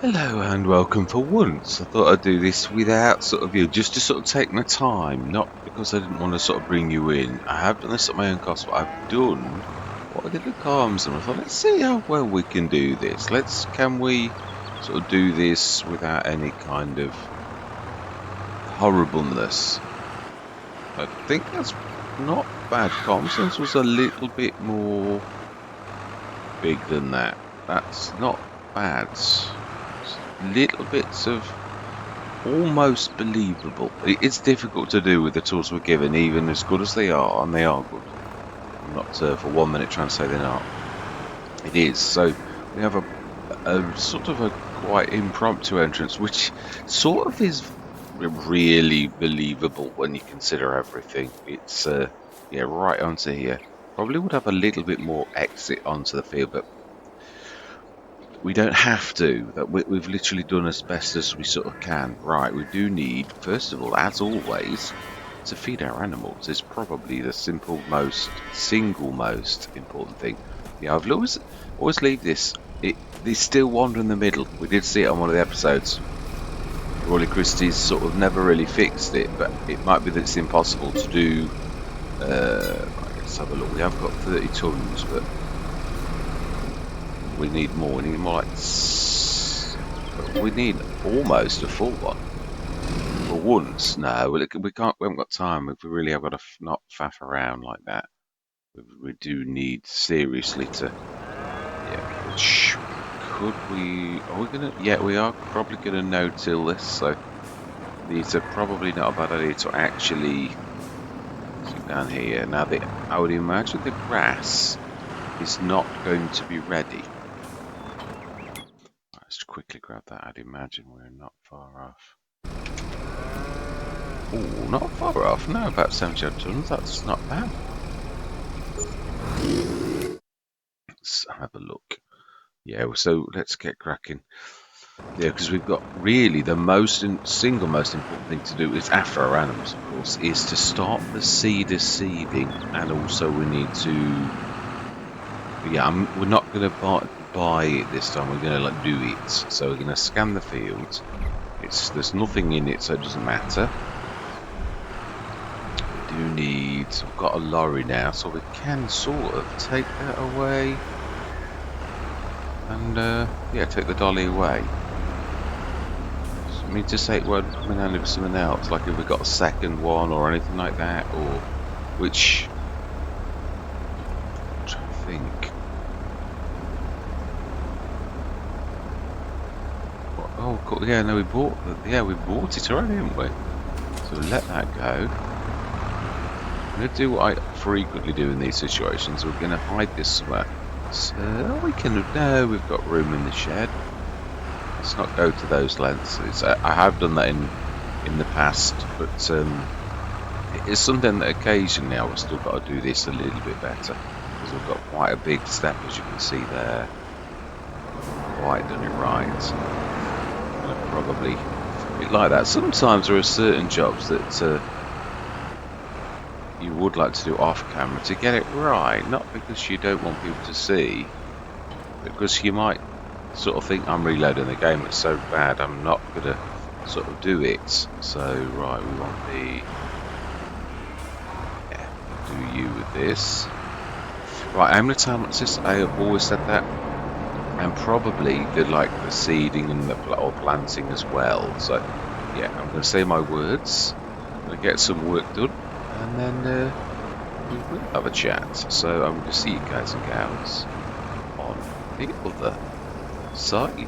Hello and welcome. For once, I thought I'd do this without just to sort of take my time, not because I didn't want to sort of bring you in. I have done this at my own cost, but I've done what I did at Calms, and I thought, let's see how well we can do this. Can we sort of do this without any kind of horribleness? I think that's not bad. Calmson's was a little bit more big than that. That's not bad. Little bits of almost believable. It's difficult to do with the tools we're given, even as good as they are, and they are good. I'm not for 1 minute trying to say they're not. It is. So we have a sort of a quite impromptu entrance, which sort of is really believable when you consider everything. It's yeah, right onto here. Probably would have a little bit more exit onto the field, but we don't have to. That we've literally done as best as we sort of can. Right, we do need, first of all, as always, to feed our animals is probably the single most important thing. Yeah, I've always leave this. They still wander in the middle. We did see it on one of the episodes. Rolly Christie's sort of never really fixed it, but it might be that it's impossible to do. Right, let's have a look. We have got 30 tons, but we need more. We need more we need almost a full one. For once, no, we can't. We haven't got time. If we really have got to not faff around like that, we do need seriously to. Yeah, which could we? Are we gonna? Yeah, we are probably gonna no-till this. So these are probably not a bad idea to actually sit down here. Now, I would imagine the grass is not going to be ready. Let's quickly grab that. I'd imagine we're not far off. Oh, not far off. No, about 70 odd tons. That's not bad. Let's have a look. Yeah, so let's get cracking. Yeah, because we've got really the single most important thing to do is after our animals, of course, is to stop the seeder seeding, and also we need to. Yeah, we're not going to buy it this time. We're going to do it. So we're going to scan the fields. There's nothing in it, so it doesn't matter. We do need. We've got a lorry now, so we can sort of take that away, and yeah, take the dolly away. I mean, to say it won't come in handy for something else, like if we got a second one or anything like that, or which I'm trying to think. Oh, cool. Yeah, no, we bought it already, haven't we? So let that go. I'm gonna do what I frequently do in these situations. We're gonna hide this somewhere. So we can. No, we've got room in the shed. Let's not go to those lengths. I have done that in the past, but it's something that occasionally I've still got to do this a little bit better, because we've got quite a big step, as you can see there. Quite done it right. And probably a bit like that. Sometimes there are certain jobs that you would like to do off camera to get it right, not because you don't want people to see, because you might sort of think, I'm reloading the game, it's so bad I'm not gonna sort of do it. So right, we want the do you with this. Right, how many times this? I have always said that, and probably the seeding and or planting as well. So yeah, I'm going to say my words. I'm going to get some work done, and then we will have a chat. So I'm going to see you guys and gals on the other side.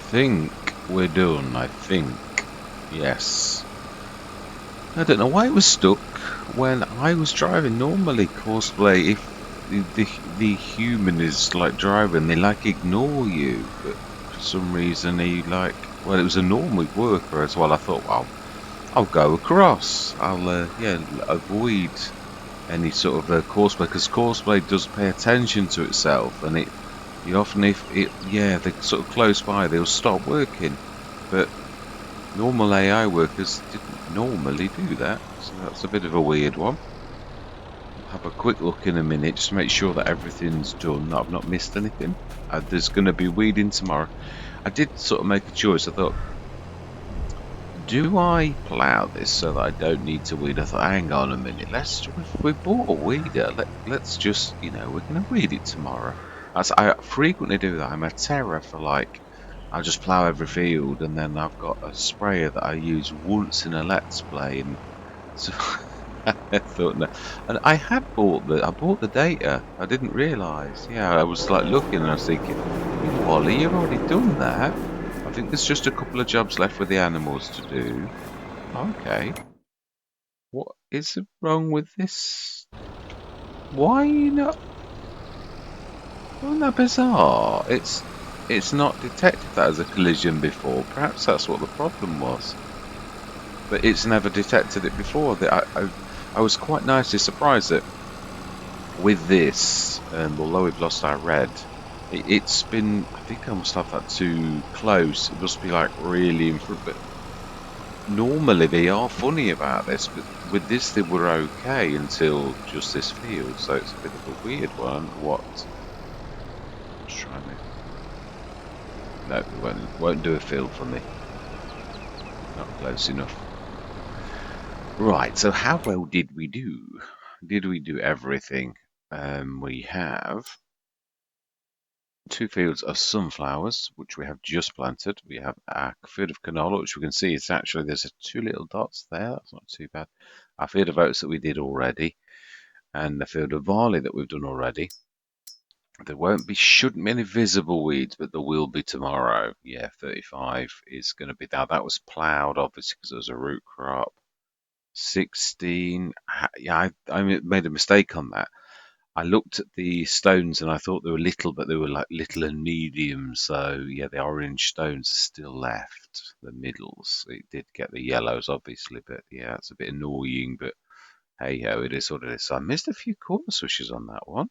think we're done. I think. Yes. I don't know why it was stuck when I was driving. Normally, Courseplay, if the human is like driving, they like ignore you. But for some reason, he like, well, it was a normal worker as well. I thought, well, I'll go across. I'll yeah, avoid any sort of Courseplay, because Courseplay does pay attention to itself, and you often, if it, yeah, they're sort of close by, they'll stop working. But normal AI workers didn't normally do that, so that's a bit of a weird one. I'll have a quick look in a minute just to make sure that everything's done, that I've not missed anything. There's going to be weeding tomorrow. I did sort of make a choice. I thought, do I plough this so that I don't need to weed? I thought, hang on a minute, we bought a weeder, let's just, we're going to weed it tomorrow. As I frequently do that. I'm a terror for, like, I'll just plough every field, and then I've got a sprayer that I use once in a let's play, and so I thought, no. And I bought the data. I didn't realise. Yeah, I was like looking and I was thinking, Wally, you've already done that. I think there's just a couple of jobs left with the animals to do. Okay. What is wrong with this? Why are you not? Isn't that bizarre? It's not detected that as a collision before. Perhaps that's what the problem was. But it's never detected it before. I was quite nicely surprised that with this, although we've lost our red, it's been, I think I must have that too close. It must be like really in front. But normally they are funny about this, but with this they were okay until just this field, so it's a bit of a weird one. What? Let's try me. No, it won't do a field for me. Not close enough. Right, so how well did we do? Did we do everything? We have 2 fields of sunflowers, which we have just planted. We have a field of canola, which we can see it's actually, there's 2 little dots there. That's not too bad. Our field of oats that we did already, and the field of barley that we've done already. There shouldn't be any visible weeds, but there will be tomorrow. Yeah, 35 is going to be that. That was ploughed, obviously, because it was a root crop. 16, yeah, I made a mistake on that. I looked at the stones and I thought they were little, but they were like little and medium. So yeah, the orange stones are still left, the middles. It did get the yellows, obviously, but yeah, it's a bit annoying. But hey ho, it is what it is. So I missed a few corner swishes on that one.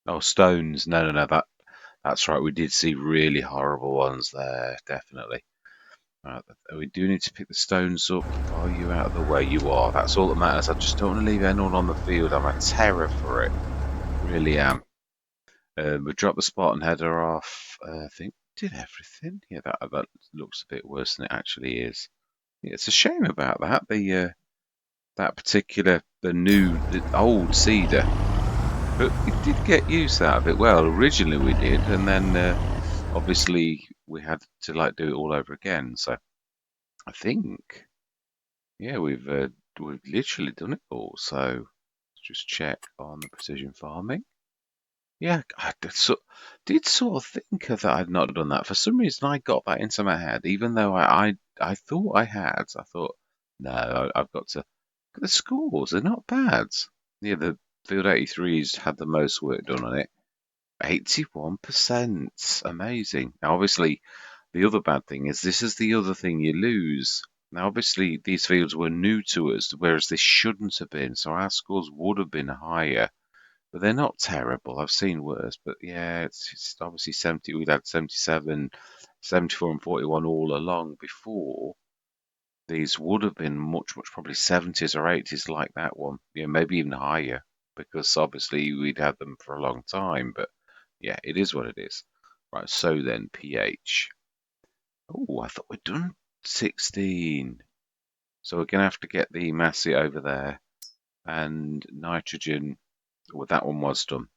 Oh, stones. No. That's right. We did see really horrible ones there, definitely. Right, we do need to pick the stones up. Are you out of the way? You are. That's all that matters. I just don't want to leave anyone on the field. I'm a terror for it. Really am. We dropped the Spartan header off. I think we did everything. Yeah, that looks a bit worse than it actually is. Yeah, it's a shame about that. That particular the old cedar, but we did get use out of it. Well, originally we did, and then obviously we had to like do it all over again. So I think, yeah, we've literally done it all. So let's just check on the precision farming. Yeah, I did sort of think that I'd not done that. For some reason, I got that into my head, even though I thought I had. I thought, no, I've got to. The scores are not bad. Yeah, the Field 83's had the most work done on it. 81%. Amazing. Now, obviously, the other bad thing is this is the other thing you lose. Now, obviously, these fields were new to us, whereas this shouldn't have been, so our scores would have been higher. But they're not terrible. I've seen worse. But yeah, it's obviously 70. We'd had 77, 74, and 41 all along before. These would have been much, probably 70s or 80s like that one. Yeah, maybe even higher, because obviously we'd had them for a long time. But yeah, it is what it is. Right, so then pH. Oh, I thought we'd done 16. So we're going to have to get the Massey over there. And nitrogen, well, that one was done.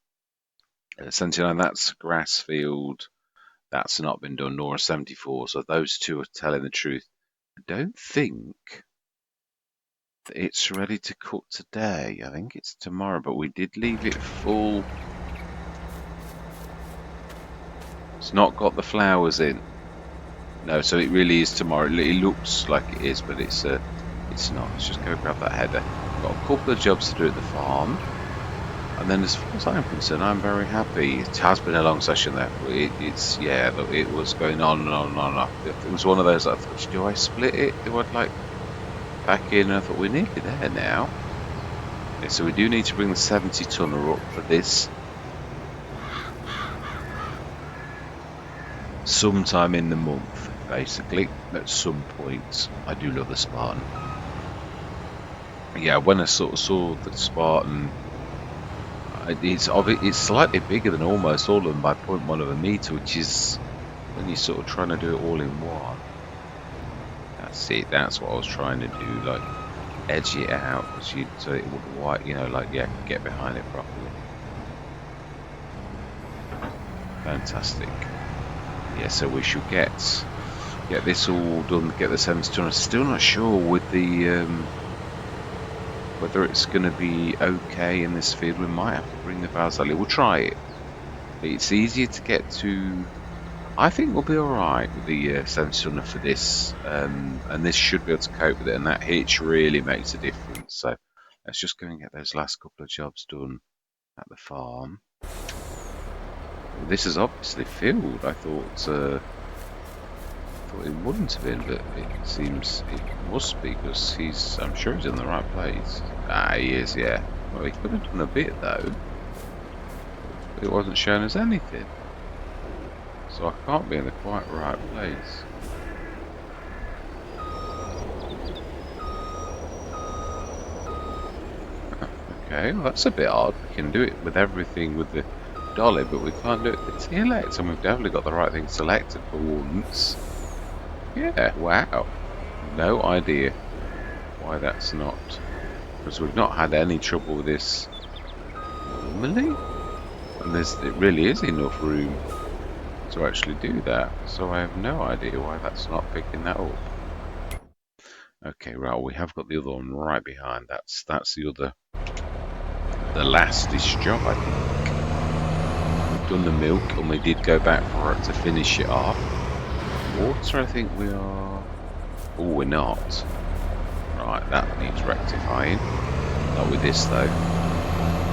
79, that's grass field. That's not been done, nor a 74. So those two are telling the truth. I don't think that it's ready to cut today. I think it's tomorrow, but we did leave it full. It's not got the flowers in. No, so it really is tomorrow. It looks like it is, but it's not. Let's just go grab that header. Got a couple of jobs to do at the farm. And then as far as I'm concerned, I'm very happy. It has been a long session there. It's, yeah, look, it was going on and on and on. It was one of those, I thought, do I split it? Do I like back in? And I thought, we're nearly there now. Okay, so we do need to bring the 70 tonner up for this. Sometime in the month, basically, at some point. I do love the Spartan. Yeah, when I sort of saw the Spartan, it's slightly bigger than almost all of them by 0.1 of a meter, which is when you're sort of trying to do it all in one. That's it. That's what I was trying to do, like edge it out, so it wouldn't white, you know, like yeah, get behind it properly. Fantastic. Yeah, so we should get this all done. Get the 70 tonner. Still not sure with the whether it's going to be okay in this field. We might have to bring the Valsali. We'll try it. It's easier to get to. I think we'll be alright with the 70 tonner for this, and this should be able to cope with it, and that hitch really makes a difference. So let's just go and get those last couple of jobs done at the farm. This is obviously filled. I thought it wouldn't have been, but it seems it must be, because I'm sure he's in the right place. Ah, he is, yeah. Well, he could have done a bit though. It wasn't shown as anything. So I can't be in the quite right place. Okay, well that's a bit odd. We can do it with everything with the dolly, but we can't do it with the TLX, and we've definitely got the right thing selected for once. Yeah, wow. No idea why that's not. Because we've not had any trouble with this normally. And it really is enough room to actually do that. So I have no idea why that's not picking that up. Okay, right, we have got the other one right behind. That's the last-ish job, I think. We've done the milk, and we did go back for it to finish it off. Water, I think we are. Oh, we're not. Right, that needs rectifying. Not with this though.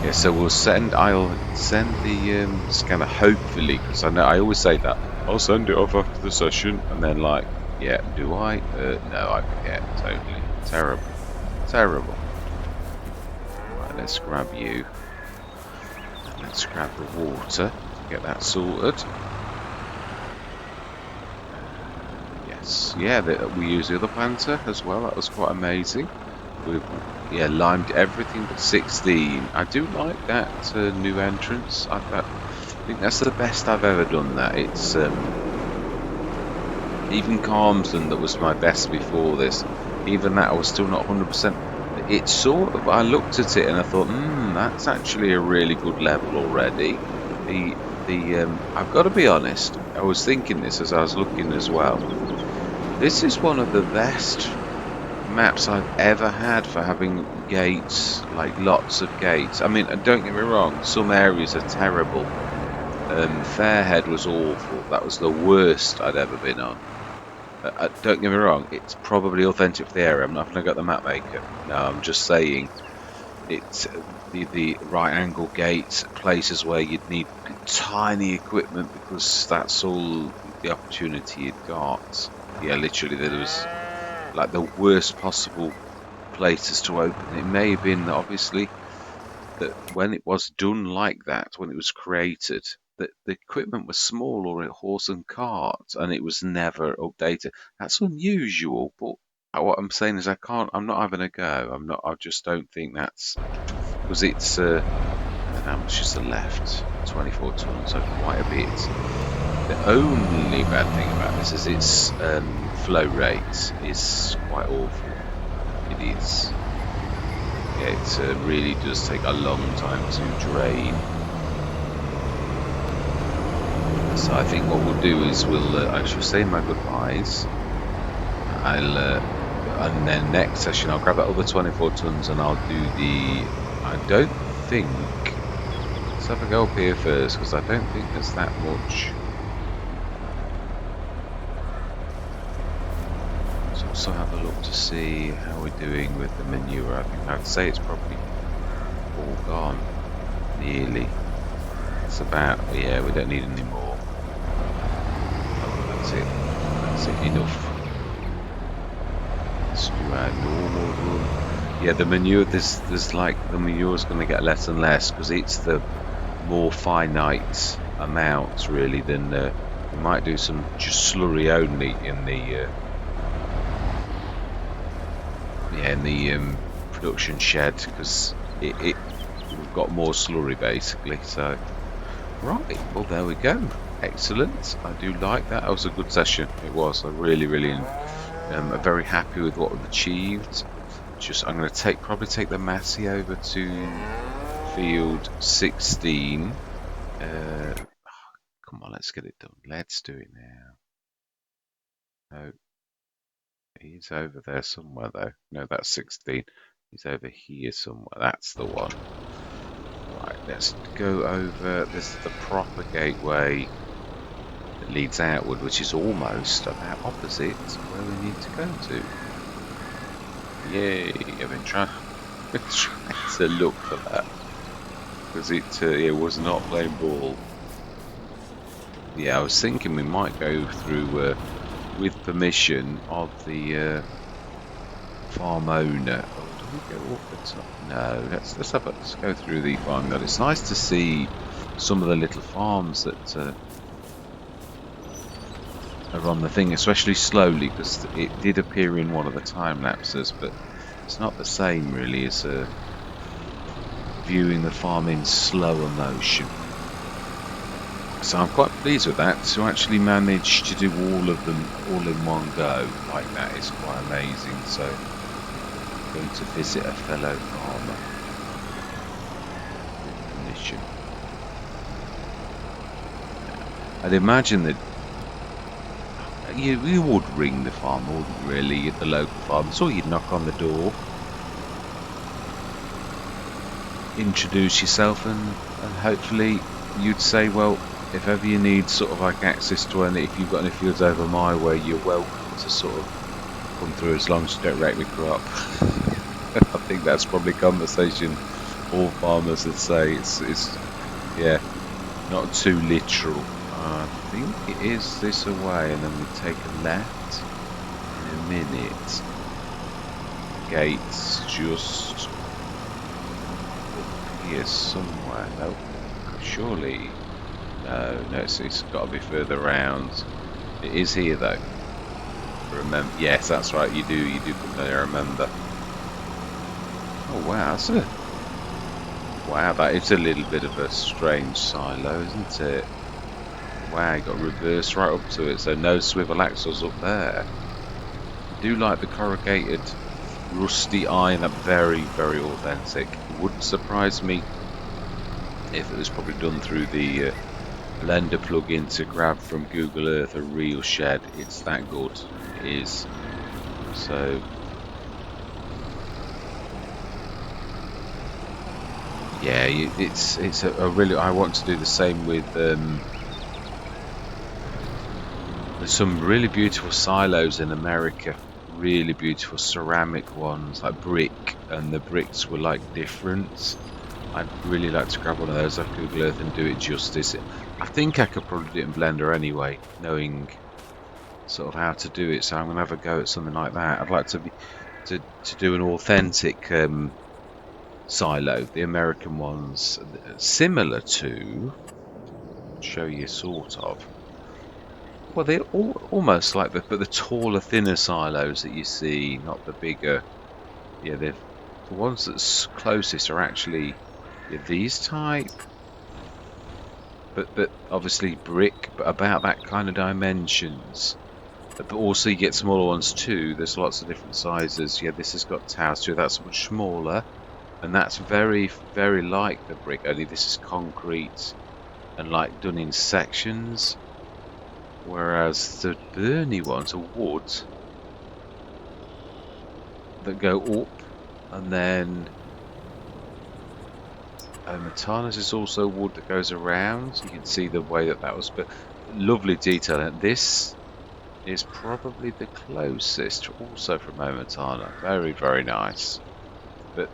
Yeah, so I'll send the scanner, hopefully, because I always say that I'll send it off after the session, and then like, yeah, do I? No, I forget. Totally terrible. Right, let's grab you. And let's grab the water. Get that sorted. Yes, yeah, we used the other planter as well. That was quite amazing. We've limed everything but 16. I do like that new entrance. I think that's the best I've ever done. That it's even Calmsden, that was my best before this. Even that, I was still not 100%. It's sort of. I looked at it and I thought, that's actually a really good level already. I've got to be honest. I was thinking this as I was looking as well. This is one of the best maps I've ever had for having gates, like lots of gates. I mean, don't get me wrong, some areas are terrible. Fairhead was awful. That was the worst I'd ever been on. Don't get me wrong, it's probably authentic for the area. I'm not going to go the map maker. No, I'm just saying it's the right angle gates, places where you'd need tiny equipment because that's all the opportunity you'd got. Yeah, literally there was like the worst possible places to open. It may have been obviously that when it was done like that, when it was created, that the equipment was small or a horse and cart, and it was never updated. That's unusual, but what I'm saying is I'm not having a go. I just don't think that's because it's how much is the left? 24 tons, so quite a bit. The only bad thing about this is its flow rate is quite awful. It is. Yeah, it really does take a long time to drain. So I think what we'll do is I shall say my goodbyes. And then next session I'll grab that other 24 tons and I'll do I don't think. Let's have a go up here first because I don't think there's that much. also have a look to see how we're doing with the manure. I think I'd say it's probably all gone, nearly. It's about, yeah, we don't need any more. Oh, that's it. That's it, enough. Let's do our normal run. Yeah, the manure, there's like, the manure is going to get less and less because it's the more finite amounts really than we might do some just slurry only in the production shed because we've got more slurry basically. So right, well there we go. Excellent. I do like that. That was a good session. It was. I really am very happy with what we've achieved. Just I'm going to probably take the Massey over to field 16. Come on, let's get it done. Let's do it now. Oh, he's over there somewhere though. No, that's 16. He's over here somewhere. That's the one. Right, let's go over. This is the proper gateway that leads outward, which is almost about opposite where we need to go to. Yay! I've been trying to look for that because it was not playing ball. Yeah, I was thinking we might go through with permission of the farm owner. Oh, do we go up the top? No, let's go through the farm. But it's nice to see some of the little farms that are on the thing, especially slowly, because it did appear in one of the time lapses, but it's not the same really as viewing the farm in slower motion. So I'm quite pleased with that, to actually manage to do all of them all in one go like that is quite amazing. So I'm going to visit a fellow farmer with permission. I'd imagine that you would ring the farmer, wouldn't you, really, at the local farm. So you'd knock on the door, introduce yourself, and hopefully you'd say, well, if ever you need sort of like access to any, if you've got any fields over my way, you're welcome to sort of come through as long as you don't wreck my crop. I think that's probably a conversation all farmers would say. It's yeah, not too literal. I think it is this away, and then we take a left in a minute. Gates just up here somewhere. Nope, surely. No, it's got to be further around. It is here though. Remember? Yes, that's right. You do put there. Remember? Oh wow, that is a little bit of a strange silo, isn't it? Wow, you got reversed right up to it, so no swivel axles up there. I do like the corrugated rusty iron, very authentic. It wouldn't surprise me if it was probably done through the Blender plugin to grab from Google Earth a real shed. It's that good. It is. So yeah, it's a really. I want to do the same with. There's some really beautiful silos in America. Really beautiful ceramic ones, like brick, and the bricks were like different. I'd really like to grab one of those off Google Earth and do it justice. I think I could probably do it in Blender anyway, knowing sort of how to do it. So I'm gonna have a go at something like that. I'd like to do an authentic silo, the American ones, similar to. Show you sort of. Well, they're almost like the taller, thinner silos that you see, not the bigger. Yeah, the ones that's closest are actually these type. But obviously brick, but about that kind of dimensions. But also you get smaller ones too. There's lots of different sizes. Yeah, this has got towers too. That's much smaller, and that's very like the brick. Only this is concrete and like done in sections. Whereas the Bernie ones are wood that go up, and then Matana's is also wood that goes around. You can see the way that was, but lovely detail. And this is probably the closest, also from Momentana. Very, very nice. But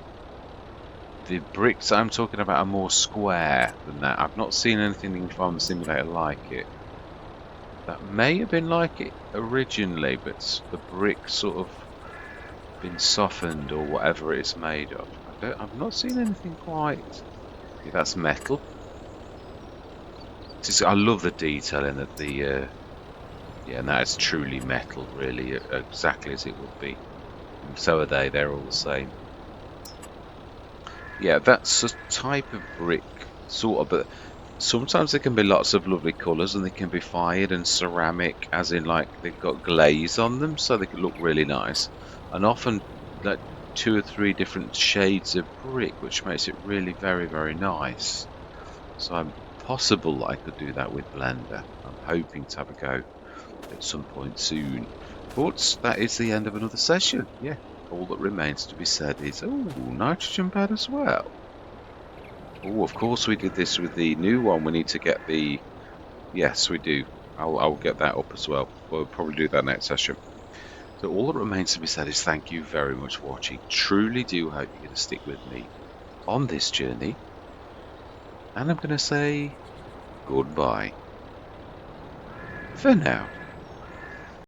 the bricks I'm talking about are more square than that. I've not seen anything in Farm Simulator like it. That may have been like it originally, but the brick sort of been softened or whatever it's made of. I've not seen anything quite. Okay, that's metal. I love the detail in that. Yeah, and that is truly metal, really, exactly as it would be. And so are they. They're all the same. Yeah, that's a type of brick, sort of, but sometimes there can be lots of lovely colours and they can be fired and ceramic, as in like they've got glaze on them, so they can look really nice. And often like two or three different shades of brick, which makes it really very, very nice. So I'm possible I could do that with Blender. I'm hoping to have a go at some point soon. But that is the end of another session. Yeah, all that remains to be said is, oh, nitrogen pad as well. Oh, of course we did this with the new one. We need to get the... Yes, we do. I'll get that up as well. We'll probably do that next session. So all that remains to be said is thank you very much for watching. Truly do hope you're going to stick with me on this journey. And I'm going to say goodbye for now.